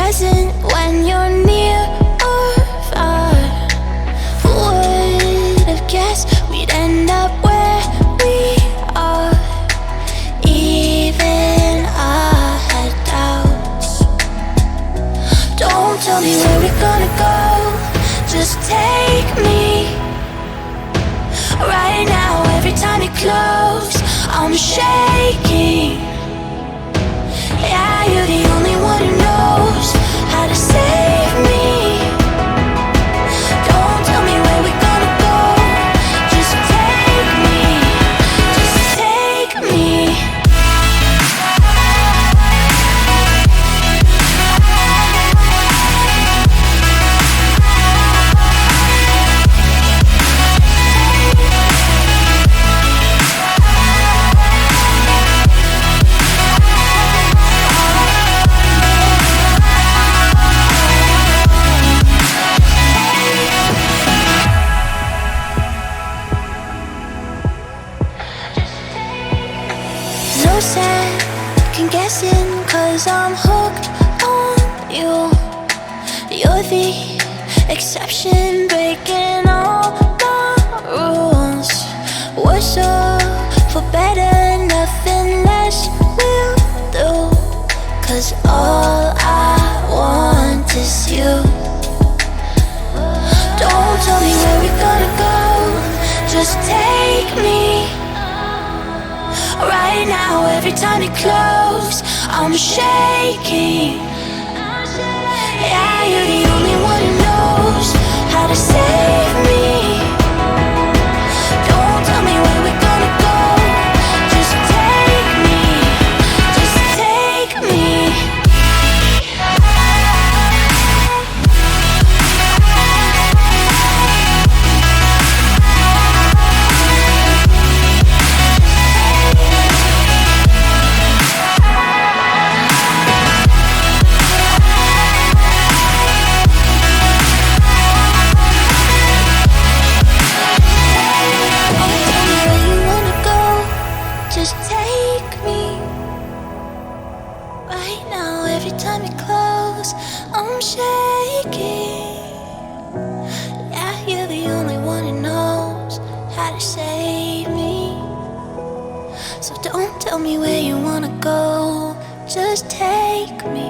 present when you're near or far. Who would have guessed we'd end up where we are? Even I had doubts. Don't tell me where we're gonna go, just take me. Right now, every time you close, I'm shaking. Yeah, you're the only one who knows how to save me. Don't tell me where we're gonna go, just take me, just take me. No second guessing, 'cause I'm hooked on you. You're the exception, breaking all my rules. We're so for better, nothing less will do. 'Cause all I want is you. Don't tell me where we're gonna go, just take me. Right now, every time you close, I'm shaking. Yeah, you're the only one who knows how to save me. Don't tell me where we're gonna go, just take me, just take me. Just take me. Right now, every time you close, I'm shaking. Yeah, you're the only one who knows how to save me. So don't tell me where you wanna go, just take me.